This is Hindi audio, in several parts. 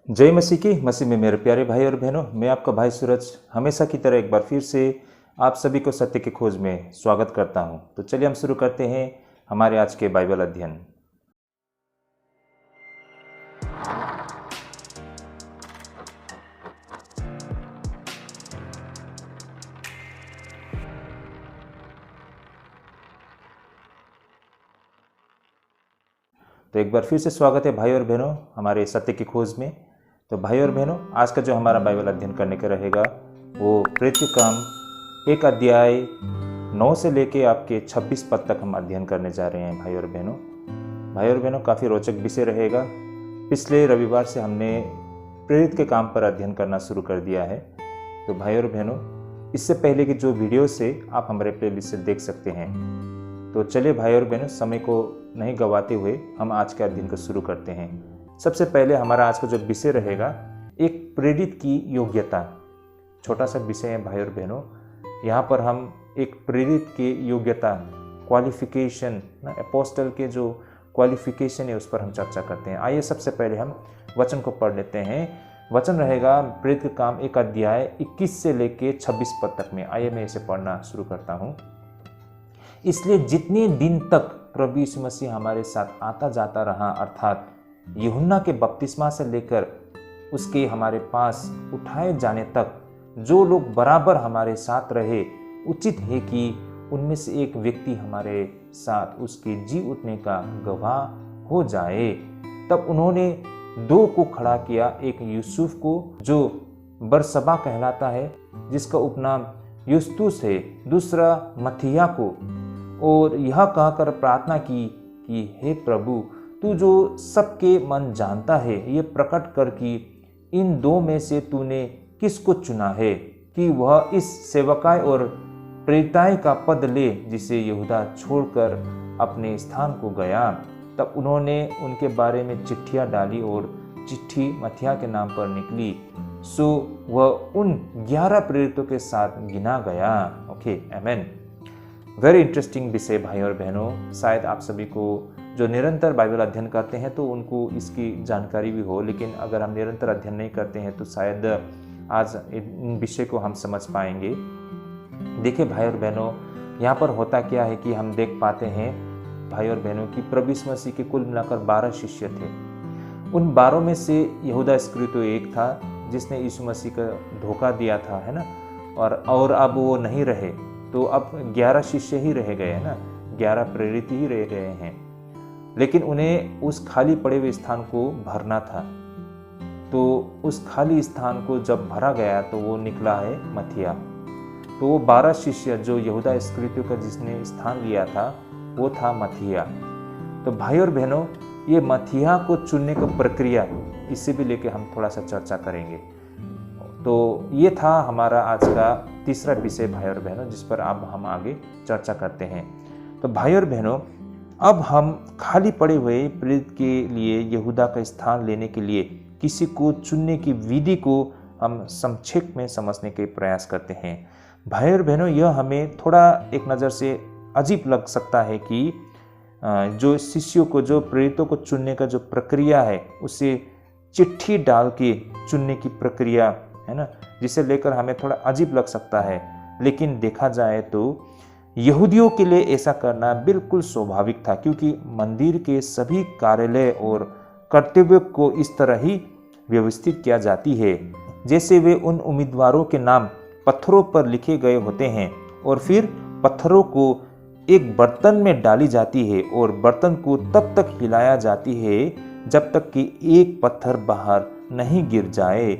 जय मसीह की मसीह में मेरे प्यारे भाई और बहनों, मैं आपका भाई सूरज हमेशा की तरह एक बार फिर से आप सभी को सत्य की खोज में स्वागत करता हूं। तो चलिए हम शुरू करते हैं हमारे आज के बाइबल अध्ययन। तो एक बार फिर से स्वागत है भाई और बहनों हमारे सत्य की खोज में। तो भाई और बहनों, आज का जो हमारा बाइबल अध्ययन करने का रहेगा वो प्रेरित काम 1 अध्याय 9 से लेके आपके 26 पद तक हम अध्ययन करने जा रहे हैं। भाई और बहनों काफ़ी रोचक विषय रहेगा। पिछले रविवार से हमने प्रेरित के काम पर अध्ययन करना शुरू कर दिया है। तो भाई और बहनों, इससे पहले की जो वीडियो से आप हमारे प्लेलिस्ट से देख सकते हैं। तो चलिए भाई और बहनों, समय को नहीं गंवाते हुए हम आज के अध्ययन को शुरू करते हैं। सबसे पहले हमारा आज का जो विषय रहेगा एक प्रेरित की योग्यता। छोटा सा विषय है भाई और बहनों। यहाँ पर हम एक प्रेरित की योग्यता, क्वालिफिकेशन, अपोस्टल के जो क्वालिफिकेशन है उस पर हम चर्चा करते हैं। आइए सबसे पहले हम वचन को पढ़ लेते हैं। वचन रहेगा प्रेरित के काम 1 अध्याय 21 से लेके 26 पद तक में। आइए मैं इसे पढ़ना शुरू करता हूँ। इसलिए जितने दिन तक प्रभु यीशु मसीह हमारे साथ आता जाता रहा, अर्थात यूहन्ना के बपतिस्मा से लेकर उसके हमारे पास उठाए जाने तक जो लोग बराबर हमारे साथ रहे, उचित है कि उनमें से एक व्यक्ति हमारे साथ उसके जी उठने का गवाह हो जाए। तब उन्होंने 2 को खड़ा किया, एक यूसुफ को जो बरसबा कहलाता है, जिसका उपनाम युस्तुस है, दूसरा मथिया को, और यह कहकर प्रार्थना की कि हे प्रभु, तू जो सबके मन जानता है, ये प्रकट कर कि इन 2 में से तूने किसको चुना है कि वह इस सेवकाई और प्रेरिताई का पद ले जिसे यहूदा छोड़कर अपने स्थान को गया। तब उन्होंने उनके बारे में चिट्ठियाँ डाली और चिट्ठी मथिया के नाम पर निकली, सो वह उन 11 प्रेरितों के साथ गिना गया। ओके, आमेन। वेरी इंटरेस्टिंग विषय भाई और बहनों। शायद आप सभी को जो निरंतर बाइबल अध्ययन करते हैं तो उनको इसकी जानकारी भी हो, लेकिन अगर हम निरंतर अध्ययन नहीं करते हैं तो शायद आज इन विषय को हम समझ पाएंगे। देखिए भाई और बहनों, यहाँ पर होता क्या है कि हम देख पाते हैं भाई और बहनों की प्रभु यीशु मसीह के कुल मिलाकर 12 शिष्य थे। उन 12 में से यहूदा इस्करियोती एक था जिसने यीशु मसीह का धोखा दिया था, है ना। और अब वो नहीं रहे, तो अब 11 शिष्य ही रह गए, है ना। 11 प्रेरित ही रह गए हैं, लेकिन उन्हें उस खाली पड़े हुए स्थान को भरना था। तो उस खाली स्थान को जब भरा गया तो वो निकला है मथिया। तो वो 12 शिष्य जो यहूदा इस्करियोती का जिसने स्थान लिया था वो था मथिया। तो भाई और बहनों, ये मथिया को चुनने का प्रक्रिया, इसे भी लेके हम थोड़ा सा चर्चा करेंगे। तो ये था हमारा आज का तीसरा विषय भाई और बहनों, जिस पर अब हम आगे चर्चा करते हैं। तो भाई और बहनों, अब हम खाली पड़े हुए प्रेरित के लिए यहूदा का स्थान लेने के लिए किसी को चुनने की विधि को हम संक्षेप में समझने के प्रयास करते हैं। भाई और बहनों, यह हमें थोड़ा एक नज़र से अजीब लग सकता है कि जो शिष्यों को, जो प्रेरितों को चुनने का जो प्रक्रिया है, उसे चिट्ठी डाल के चुनने की प्रक्रिया है ना, जिसे लेकर हमें थोड़ा अजीब लग सकता है। लेकिन देखा जाए तो यहूदियों के लिए ऐसा करना बिल्कुल स्वाभाविक था, क्योंकि मंदिर के सभी कार्यालय और कर्तव्य को इस तरह ही व्यवस्थित किया जाती है जैसे वे उन उम्मीदवारों के नाम पत्थरों पर लिखे गए होते हैं, और फिर पत्थरों को एक बर्तन में डाली जाती है और बर्तन को तब तक हिलाया जाती है जब तक कि एक पत्थर बाहर नहीं गिर जाए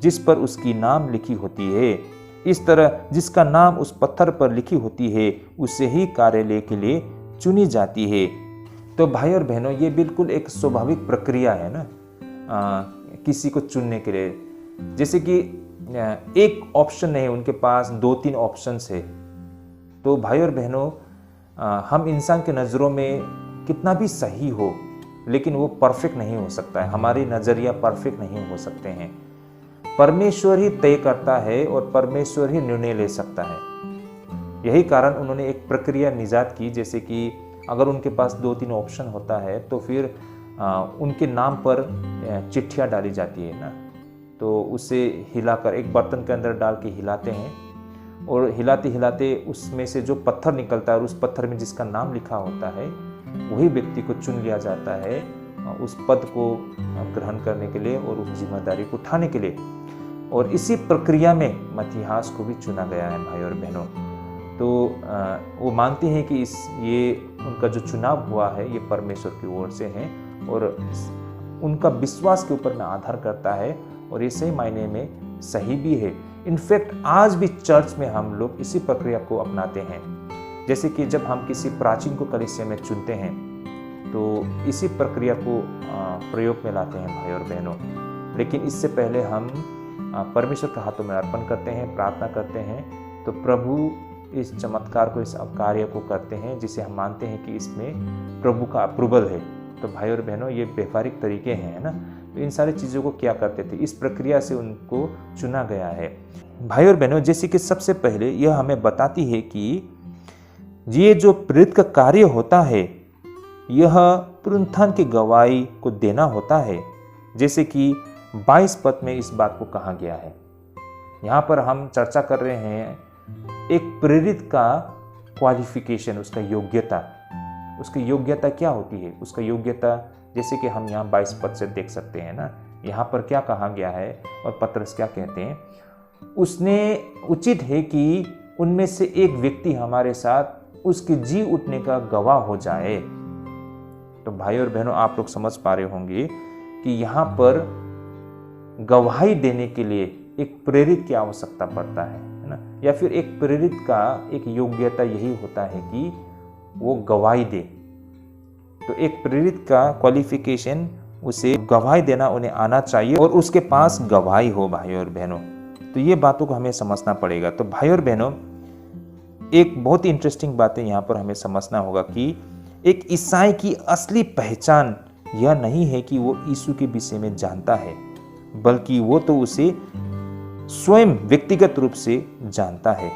जिस पर उसकी नाम लिखी होती है। इस तरह जिसका नाम उस पत्थर पर लिखी होती है उसे ही कार्यालय के लिए चुनी जाती है। तो भाई और बहनों, ये बिल्कुल एक स्वाभाविक प्रक्रिया है ना, किसी को चुनने के लिए। जैसे कि एक ऑप्शन नहीं, उनके पास 2-3 ऑप्शंस है। तो भाई और बहनों, हम इंसान के नज़रों में कितना भी सही हो, लेकिन वो परफेक्ट नहीं हो सकता है। हमारी नज़रिया परफेक्ट नहीं हो सकते हैं। परमेश्वर ही तय करता है और परमेश्वर ही निर्णय ले सकता है। यही कारण उन्होंने एक प्रक्रिया निजात की, जैसे कि अगर उनके पास 2-3 ऑप्शन होता है तो फिर उनके नाम पर चिट्ठियाँ डाली जाती है ना, तो उसे हिलाकर एक बर्तन के अंदर डाल के हिलाते हैं और हिलाते हिलाते उसमें से जो पत्थर निकलता है और उस पत्थर में जिसका नाम लिखा होता है वही व्यक्ति को चुन लिया जाता है उस पद को ग्रहण करने के लिए और उस जिम्मेदारी को उठाने के लिए। और इसी प्रक्रिया में मत्थियास को भी चुना गया है भाई और बहनों। तो वो मानते हैं कि ये उनका जो चुनाव हुआ है ये परमेश्वर की ओर से है और उनका विश्वास के ऊपर में आधार करता है और ये सही मायने में सही भी है। इनफैक्ट आज भी चर्च में हम लोग इसी प्रक्रिया को अपनाते हैं। जैसे कि जब हम किसी प्राचीन को कलीसिया में चुनते हैं तो इसी प्रक्रिया को प्रयोग में लाते हैं भाई और बहनों। लेकिन इससे पहले हम परमेश्वर के हाथों में अर्पण करते हैं, प्रार्थना करते हैं, तो प्रभु इस चमत्कार को, इस कार्य को करते हैं जिसे हम मानते हैं कि इसमें प्रभु का अप्रूवल है। तो भाई और बहनों ये व्यवहारिक तरीके हैं, है ना। तो इन सारी चीज़ों को क्या करते थे, इस प्रक्रिया से उनको चुना गया है। भाई और बहनों जैसे कि सबसे पहले यह हमें बताती है कि ये जो प्रेरित का कार्य होता है यह पुनरुत्थान की गवाही को देना होता है। जैसे कि 22 पद में इस बात को कहा गया है। यहाँ पर हम चर्चा कर रहे हैं एक प्रेरित का क्वालिफिकेशन, उसका योग्यता। उसकी योग्यता क्या होती है, उसका योग्यता जैसे कि हम यहाँ 22 पद से देख सकते हैं ना। यहाँ पर क्या कहा गया है और पतरस क्या कहते हैं, उसने उचित है कि उनमें से एक व्यक्ति हमारे साथ उसके जी उठने का गवाह हो जाए। तो भाई और बहनों आप लोग समझ पा रहे होंगे कि यहाँ पर गवाही देने के लिए एक प्रेरित की आवश्यकता पड़ता है ना, या फिर एक प्रेरित का एक योग्यता यही होता है कि वो गवाही दे। तो एक प्रेरित का क्वालिफिकेशन उसे गवाही देना उन्हें आना चाहिए और उसके पास गवाही हो भाई और बहनों। तो ये बातों को हमें समझना पड़ेगा। तो भाई और बहनों एक बहुत ही इंटरेस्टिंग बात है यहाँ पर हमें समझना होगा कि एक ईसाई की असली पहचान यह नहीं है कि वो यीशु के विषय में जानता है, बल्कि वो तो उसे स्वयं व्यक्तिगत रूप से जानता है।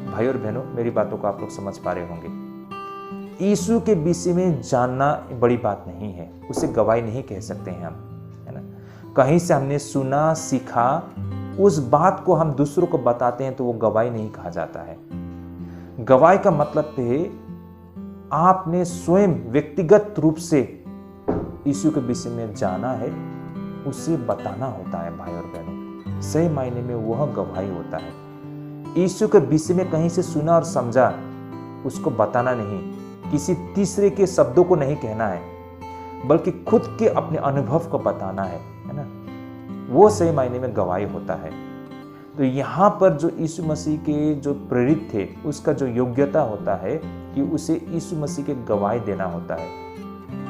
भाई और बहनों मेरी बातों को आप लोग समझ पा रहे होंगे। यीशु के विषय में जानना बड़ी बात नहीं है, उसे गवाही नहीं कह सकते हैं हम, है ना। कहीं से हमने सुना, सीखा, उस बात को हम दूसरों को बताते हैं तो वो गवाही नहीं कहा जाता है। गवाही का मतलब है आपने स्वयं व्यक्तिगत रूप से यीशु के विषय में जाना है, उसे बताना होता है भाई और बहनों। सही मायने में वह गवाही होता है। यीशु के विषय में कहीं से सुना और समझा, उसको बताना नहीं, किसी तीसरे के शब्दों को नहीं कहना है, बल्कि खुद के अपने अनुभव को बताना है ना। वो सही मायने में गवाही होता है। तो यहाँ पर जो यीशु मसीह के जो प्रेरित थे उसका जो योग्यता होता है कि उसे यीशु मसीह के गवाही देना होता है।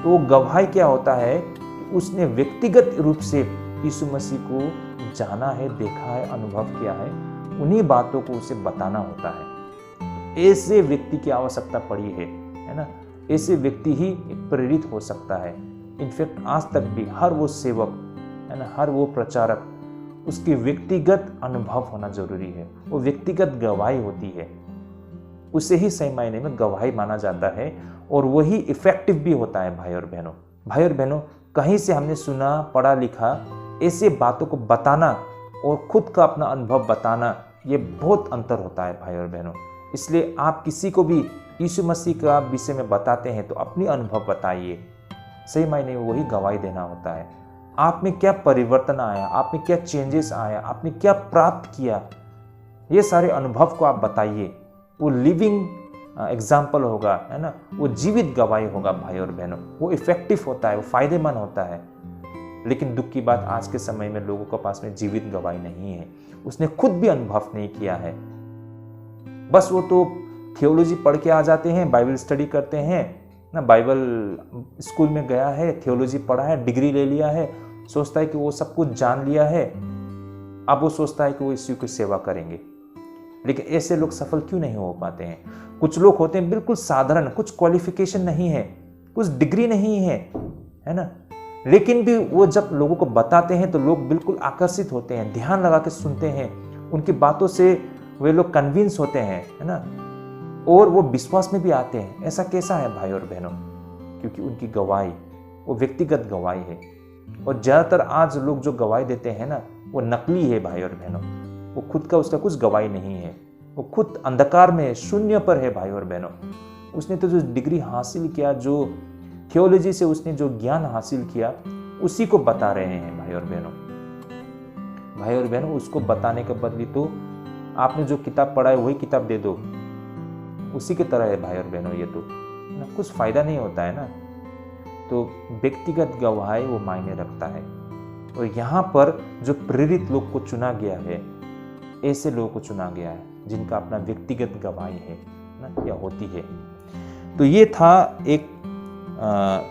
तो गवाही क्या होता है कि उसने व्यक्तिगत रूप से यीशु मसीह को जाना है, देखा है, अनुभव किया है, उन्हीं बातों को उसे बताना होता है। ऐसे व्यक्ति की आवश्यकता पड़ी है ना। ऐसे व्यक्ति ही प्रेरित हो सकता है। इनफैक्ट आज तक भी हर वो सेवक है ना, हर वो प्रचारक, उसकी व्यक्तिगत अनुभव होना जरूरी है, वो व्यक्तिगत गवाही होती है, उसे ही सही मायने में गवाही माना जाता है और वही इफेक्टिव भी होता है भाई और बहनों। भाई और बहनों कहीं से हमने सुना, पढ़ा, लिखा, ऐसे बातों को बताना और खुद का अपना अनुभव बताना, ये बहुत अंतर होता है भाई और बहनों। इसलिए आप किसी को भी यीशु मसीह का विषय में बताते हैं तो अपनी अनुभव बताइए। सही मायने में वही गवाही देना होता है। आप में क्या परिवर्तन आया, आप में क्या चेंजेस आया, आपने क्या प्राप्त किया, ये सारे अनुभव को आप बताइए। वो लिविंग एग्जाम्पल होगा, है ना, वो जीवित गवाही होगा भाई और बहनों। वो इफेक्टिव होता है, वो फायदेमंद होता है। लेकिन दुख की बात आज के समय में लोगों के पास में जीवित गवाही नहीं है। उसने खुद भी अनुभव नहीं किया है। बस वो तो थियोलॉजी पढ़ के आ जाते हैं, बाइबल स्टडी करते हैं ना, बाइबल स्कूल में गया है, थियोलॉजी पढ़ा है, डिग्री ले लिया है, सोचता है कि वो सब कुछ जान लिया है। अब वो सोचता है कि वो यीशु की सेवा करेंगे। लेकिन ऐसे लोग सफल क्यों नहीं हो पाते हैं? कुछ लोग होते हैं बिल्कुल साधारण, कुछ क्वालिफिकेशन नहीं है, कुछ डिग्री नहीं है ना, लेकिन भी वो जब लोगों को बताते हैं तो लोग बिल्कुल आकर्षित होते हैं, ध्यान लगा के सुनते हैं, उनकी बातों से वे लोग कन्विंस होते हैं, है ना, और वो विश्वास में भी आते हैं। ऐसा कैसा है भाई और बहनों? क्योंकि उनकी गवाही वो व्यक्तिगत गवाही है। और ज़्यादातर आज लोग जो गवाही देते हैं ना, वो नकली है भाई और बहनों। वो खुद का उसका कुछ गवाही नहीं है, वो खुद अंधकार में शून्य पर है भाई और बहनों। उसने तो जो डिग्री हासिल किया, जो थियोलॉजी से उसने जो ज्ञान हासिल किया, उसी को बता रहे हैं भाई और बहनों। भाई और बहनों, उसको बताने के बदले तो आपने जो किताब पढ़ा है वही किताब दे दो, उसी की तरह है भाई और बहनों। ये तो ना कुछ फायदा नहीं होता है ना। तो व्यक्तिगत गवाही वो मायने रखता है। और यहाँ पर जो प्रेरित लोग को चुना गया है, ऐसे लोगों को चुना गया है जिनका अपना व्यक्तिगत गवाही है ना, या होती है। तो ये था एक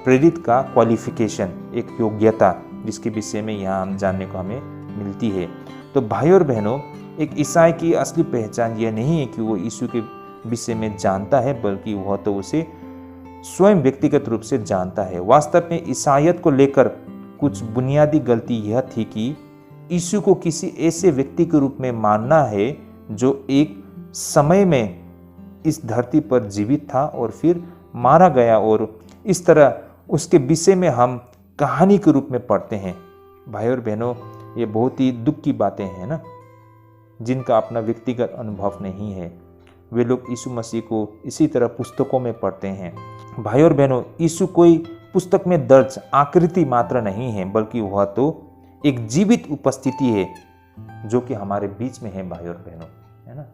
प्रेरित का क्वालिफिकेशन, एक योग्यता, जिसके विषय में यहाँ हम जानने को हमें मिलती है। तो भाई और बहनों, एक ईसाई की असली पहचान यह नहीं है कि वो यीशु के विषय में जानता है, बल्कि वह तो उसे स्वयं व्यक्तिगत रूप से जानता है। वास्तव में ईसाईयत को लेकर कुछ बुनियादी गलती यह थी कि यीशु को किसी ऐसे व्यक्ति के रूप में मानना है जो एक समय में इस धरती पर जीवित था और फिर मारा गया, और इस तरह उसके विषय में हम कहानी के रूप में पढ़ते हैं। भाई और बहनों, ये बहुत ही दुख की बातें हैं ना, जिनका अपना व्यक्तिगत अनुभव नहीं है। वे लोग यीशु मसीह को इसी तरह पुस्तकों में पढ़ते हैं। भाई और बहनों, यीशु कोई पुस्तक में दर्ज आकृति मात्र नहीं है, बल्कि वह तो एक जीवित उपस्थिति है जो कि हमारे बीच में है भाई और बहनों, है ना।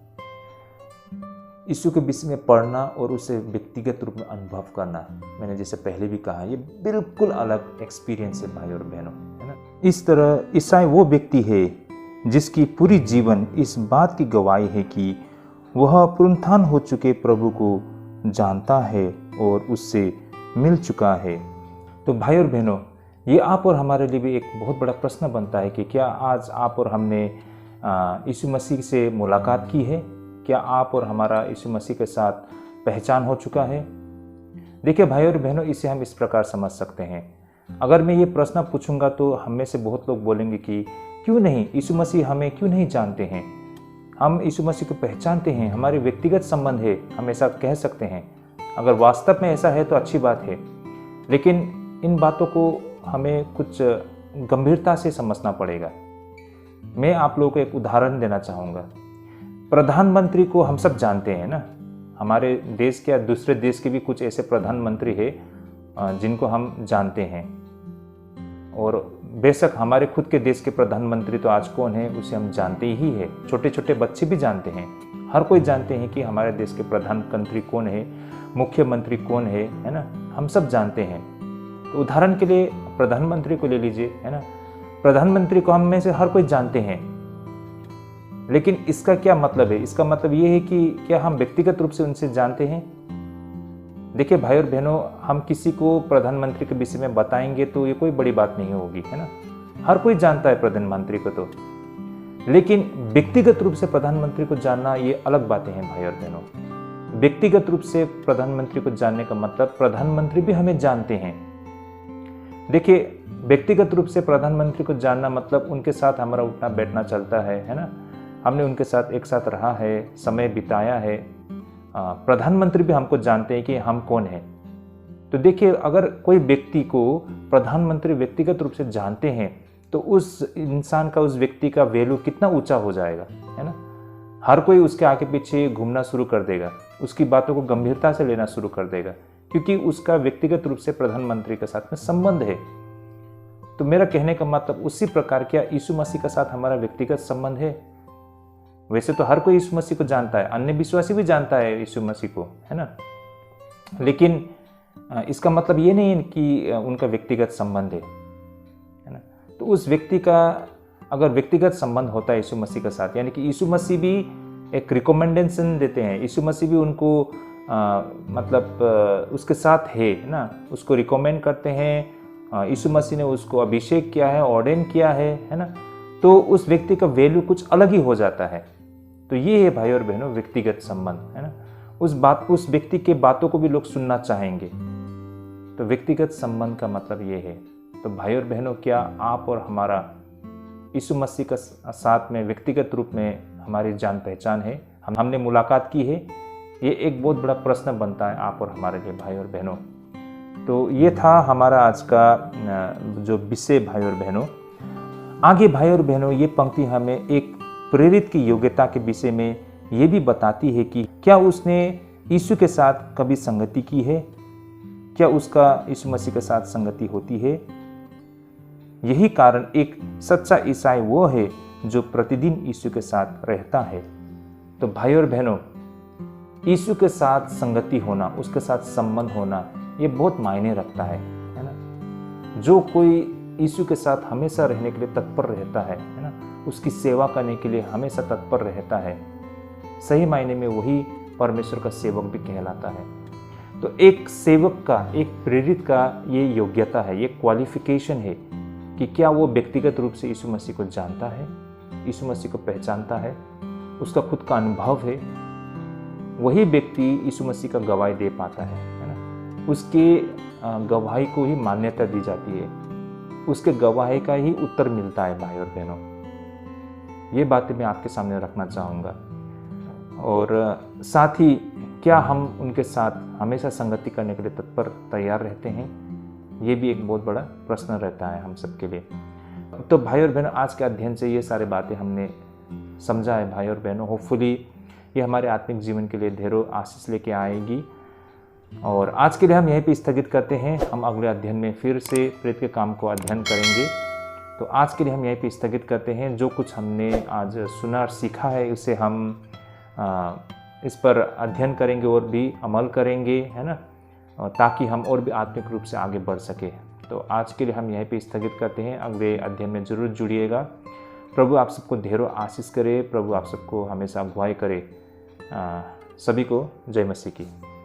यीशु के विषय में पढ़ना और उसे व्यक्तिगत रूप में अनुभव करना, मैंने जैसे पहले भी कहा, ये बिल्कुल अलग एक्सपीरियंस है भाई और बहनों, है ना। इस तरह ईसाई वो व्यक्ति है जिसकी पूरी जीवन इस बात की गवाही है कि वह पुनरुत्थान हो चुके प्रभु को जानता है और उससे मिल चुका है। तो भाई और बहनों, ये आप और हमारे लिए भी एक बहुत बड़ा प्रश्न बनता है कि क्या आज आप और हमने यीशु मसीह से मुलाकात की है? क्या आप और हमारा यीशु मसीह के साथ पहचान हो चुका है? देखिए भाई और बहनों, इसे हम इस प्रकार समझ सकते हैं। अगर मैं ये प्रश्न पूछूंगा तो हम में से बहुत लोग बोलेंगे कि क्यों नहीं, यीशु मसीह हमें क्यों नहीं जानते हैं, हम यीशु मसीह को पहचानते हैं, हमारे व्यक्तिगत संबंध है, हम ऐसा कह सकते हैं। अगर वास्तव में ऐसा है तो अच्छी बात है, लेकिन इन बातों को हमें कुछ गंभीरता से समझना पड़ेगा। मैं आप लोगों को एक उदाहरण देना चाहूँगा। प्रधानमंत्री को हम सब जानते हैं ना, हमारे देश के या दूसरे देश के भी कुछ ऐसे प्रधानमंत्री हैं जिनको हम जानते हैं। और बेशक हमारे खुद के देश के प्रधानमंत्री तो आज कौन है उसे हम जानते ही है, छोटे छोटे बच्चे भी जानते हैं, हर कोई जानते हैं कि हमारे देश के प्रधानमंत्री कौन है, मुख्यमंत्री कौन है ना, हम सब जानते हैं। तो उदाहरण के लिए प्रधानमंत्री को ले लीजिए, है ना। प्रधानमंत्री को हम में से हर कोई जानते हैं, लेकिन इसका क्या मतलब है? इसका मतलब ये है कि क्या हम व्यक्तिगत रूप से उनसे जानते हैं? देखिए भाई और बहनों, हम किसी को प्रधानमंत्री के विषय में बताएंगे तो ये कोई बड़ी बात नहीं होगी, है ना। हर कोई जानता है प्रधानमंत्री को तो, लेकिन व्यक्तिगत रूप से प्रधानमंत्री को जानना ये अलग बातें हैं भाई और बहनों। व्यक्तिगत रूप से प्रधानमंत्री को जानने का मतलब प्रधानमंत्री भी हमें जानते हैं। देखिए, व्यक्तिगत रूप से प्रधानमंत्री को जानना मतलब उनके साथ हमारा उठना बैठना चलता है ना, हमने उनके साथ एक साथ रहा है, समय बिताया है। प्रधानमंत्री भी हमको जानते हैं कि हम कौन हैं। तो देखिए, अगर कोई व्यक्ति को प्रधानमंत्री व्यक्तिगत रूप से जानते हैं तो उस इंसान का, उस व्यक्ति का वैल्यू कितना ऊंचा हो जाएगा, है ना। हर कोई उसके आगे पीछे घूमना शुरू कर देगा, उसकी बातों को गंभीरता से लेना शुरू कर देगा, क्योंकि उसका व्यक्तिगत रूप से प्रधानमंत्री के साथ में संबंध है। तो मेरा कहने का मतलब उसी प्रकार क्या यीशु मसीह के साथ हमारा व्यक्तिगत संबंध है? वैसे तो हर कोई यीशु मसीह को जानता है, अन्य विश्वासी भी जानता है यीशु मसीह को, है ना, लेकिन इसका मतलब ये नहीं है कि उनका व्यक्तिगत संबंध है ना। तो उस व्यक्ति का अगर व्यक्तिगत संबंध होता है यीशु मसीह के साथ, यानी कि यीशु मसीह भी एक रिकमेंडेशन देते हैं, यीशु मसीह भी उनको उसके साथ है ना, उसको रिकमेंड करते हैं। यीशु मसीह ने उसको अभिषेक किया है, ऑर्डेन किया है ना, तो उस व्यक्ति का वैल्यू कुछ अलग ही हो जाता है। तो ये है भाई और बहनों व्यक्तिगत संबंध, है ना। उस व्यक्ति के बातों को भी लोग सुनना चाहेंगे। तो व्यक्तिगत संबंध का मतलब ये है। तो भाई और बहनों, क्या आप और हमारा यीशु मसीह के साथ में व्यक्तिगत रूप में हमारी जान पहचान है, हमने मुलाकात की है? ये एक बहुत बड़ा प्रश्न बनता है आप और हमारे लिए भाई और बहनों। तो ये था हमारा आज का जो विषय भाई और बहनों। आगे भाई और बहनों ये पंक्ति हमें एक प्रेरित की योग्यता के विषय में ये भी बताती है कि क्या उसने यीशु के साथ कभी संगति की है, क्या उसका यीशु मसीह के साथ संगति होती है। यही कारण एक सच्चा ईसाई वो है जो प्रतिदिन यीशु के साथ रहता है। तो भाई और बहनों, यीशु के साथ संगति होना, उसके साथ संबंध होना, ये बहुत मायने रखता है ना। जो कोई यीशु के साथ हमेशा रहने के लिए तत्पर रहता है ना, उसकी सेवा करने के लिए हमेशा तत्पर रहता है, सही मायने में वही परमेश्वर का सेवक भी कहलाता है। तो एक सेवक का, एक प्रेरित का ये योग्यता है, ये क्वालिफिकेशन है कि क्या वो व्यक्तिगत रूप से यीशु मसीह को जानता है, यीशु मसीह को पहचानता है, उसका खुद का अनुभव है। वही व्यक्ति यीशु मसीह का गवाही दे पाता है ना। उसके गवाही को ही मान्यता दी जाती है, उसके गवाही का ही उत्तर मिलता है भाई और बहनों। ये बातें मैं आपके सामने रखना चाहूँगा। और साथ ही क्या हम उनके साथ हमेशा संगति करने के लिए तत्पर तैयार रहते हैं, ये भी एक बहुत बड़ा प्रश्न रहता है हम सबके लिए। तो भाई और बहनों, आज के अध्ययन से ये सारी बातें हमने समझा है भाई और बहनों। होपफुली ये हमारे आत्मिक जीवन के लिए ढेरों आशीष लेके आएगी। और आज के लिए हम यहीं पे स्थगित करते हैं। हम अगले अध्ययन में फिर से प्रेरित के काम को अध्ययन करेंगे। तो आज के लिए हम यहीं पे स्थगित करते हैं। जो कुछ हमने आज सुना और सीखा है, उसे हम इस पर अध्ययन करेंगे और भी अमल करेंगे, है ना, ताकि हम और भी आत्मिक रूप से आगे बढ़ सके। तो आज के लिए हम यहीं पे स्थगित करते हैं। अगले अध्ययन में जरूर जुड़िएगा। प्रभु आप सबको ढेरों आशीष करे, प्रभु आप सबको हमेशा अगुवाई करे। सभी को जय मसीह की।